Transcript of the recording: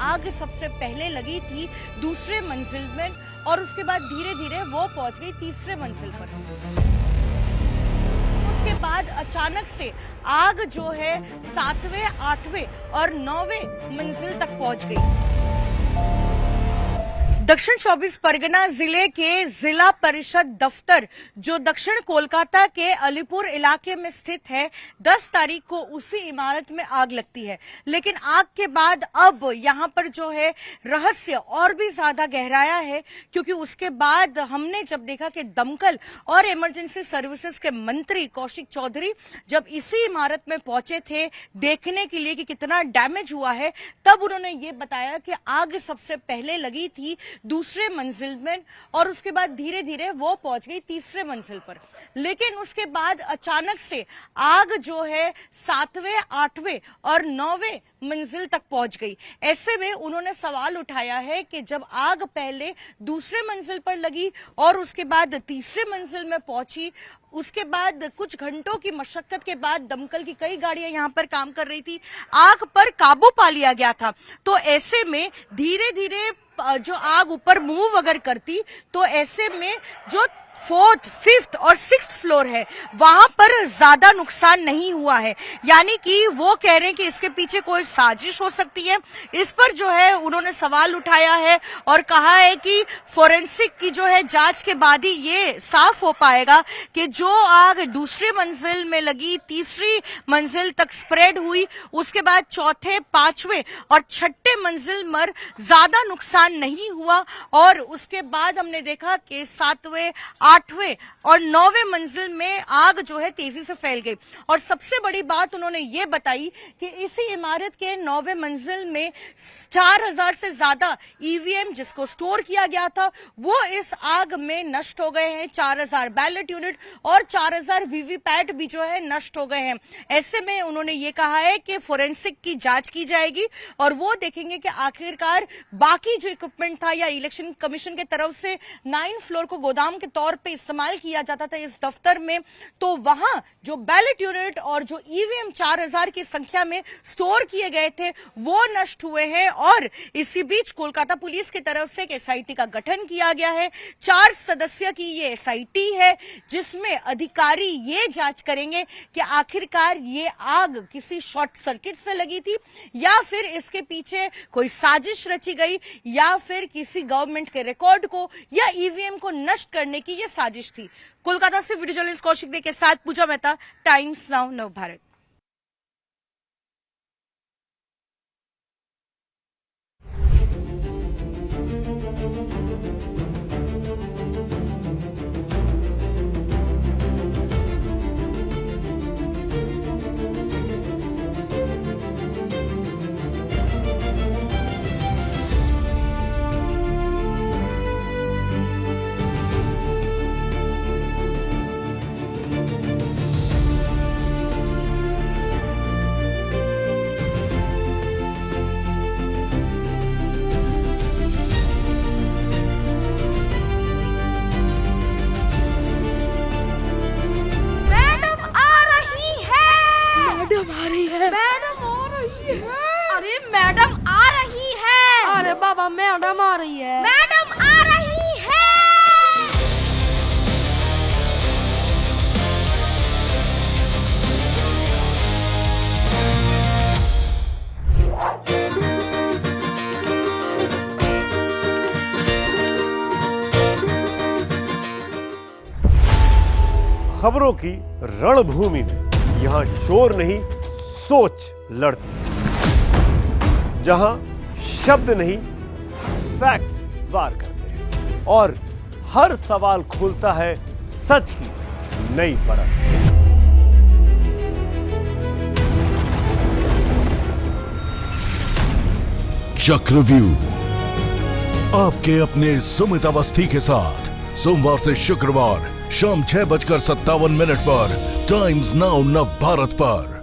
आग सबसे पहले लगी थी दूसरे मंजिल में और उसके बाद धीरे धीरे वो पहुंच गई तीसरे मंजिल पर। उसके बाद अचानक से आग जो है 7वें, 8वें और 9वें मंजिल तक पहुंच गई। दक्षिण 24 परगना जिले के जिला परिषद दफ्तर जो दक्षिण कोलकाता के अलीपुर इलाके में स्थित है, 10 तारीख को उसी इमारत में आग लगती है। लेकिन आग के बाद अब यहां पर जो है रहस्य और भी ज्यादा गहराया है, क्योंकि उसके बाद हमने जब देखा कि दमकल और इमरजेंसी सर्विसेज के मंत्री कौशिक चौधरी जब इसी इमारत में पहुंचे थे देखने के लिए कि कितना डैमेज हुआ है, तब उन्होंने ये बताया कि आग सबसे पहले लगी थी दूसरे मंजिल में और उसके बाद धीरे धीरे वो पहुंच गई तीसरे मंजिल पर। लेकिन उसके बाद अचानक से आग जो है 7वें, 8वें और 9वें मंजिल तक पहुंच गई। ऐसे में उन्होंने सवाल उठाया है कि जब आग पहले दूसरे मंजिल पर लगी और उसके बाद तीसरे मंजिल में पहुंची, उसके बाद कुछ घंटों की मशक्कत के बाद दमकल की कई गाड़ियां यहां पर काम कर रही थी, आग पर काबू पा लिया गया था। तो ऐसे में धीरे धीरे जो आग ऊपर मूव अगर करती तो ऐसे में जो 4th, 5th और 6th फ्लोर है वहां पर ज्यादा नुकसान नहीं हुआ है। यानी कि वो कह रहे हैं कि इसके पीछे कोई साजिश हो सकती है। इस पर जो है उन्होंने सवाल उठाया है और कहा है कि फोरेंसिक की जो है जांच के बाद ही ये साफ हो पाएगा कि जो आग दूसरी मंजिल में लगी, तीसरी मंजिल तक स्प्रेड हुई, उसके बाद चौथे, 5वें और 6ठे मंजिल पर ज्यादा नुकसान नहीं हुआ। और उसके बाद हमने देखा कि 7वें, 8वें और 9वें मंजिल में आग जो है तेजी से फैल गई। और सबसे बड़ी बात उन्होंने ये बताई कि इसी इमारत के 9वें मंजिल में 4000 से ज्यादा ईवीएम जिसको स्टोर किया गया था वो इस आग में नष्ट हो गए हैं। 4000 बैलेट यूनिट और 4000 वीवीपैट भी जो है नष्ट हो गए हैं। ऐसे में उन्होंने ये कहा है कि फोरेंसिक की जांच की जाएगी और वो देखेंगे कि आखिरकार बाकी जो इक्विपमेंट था या इलेक्शन कमीशन की तरफ से 9 फ्लोर को गोदाम के तौर पे इस्तेमाल किया जाता था इस दफ्तर में, तो वहां जो बैलेट यूनिट और जो ईवीएम 4000 की संख्या में स्टोर किए गए थे वो नष्ट हुए हैं। और इसी बीच कोलकाता पुलिस की तरफ से एक एसआईटी का गठन किया गया है। 4 सदस्य की ये एसआईटी है जिसमें अधिकारी ये जांच करेंगे कि आखिरकार ये आग किसी शॉर्ट सर्किट से लगी थी या फिर इसके पीछे कोई साजिश रची गई या फिर किसी गवर्नमेंट के रिकॉर्ड को या ईवीएम को नष्ट करने की ये साजिश थी। कोलकाता से वीडियो जर्नलिस्ट कौशिक दे के साथ पूजा मेहता, टाइम्स नाउ नव भारत। बाबा मैडम आ रही है। मैडम आ रही है। खबरों की रणभूमि में यहां शोर नहीं सोच लड़ती, जहां शब्द नहीं फैक्ट्स वार करते हैं और हर सवाल खोलता है सच की नई परत। चक्रव्यूह आपके अपने सुमित अवस्थी के साथ सोमवार से शुक्रवार शाम 6:57 पर टाइम्स नाउ नव भारत पर।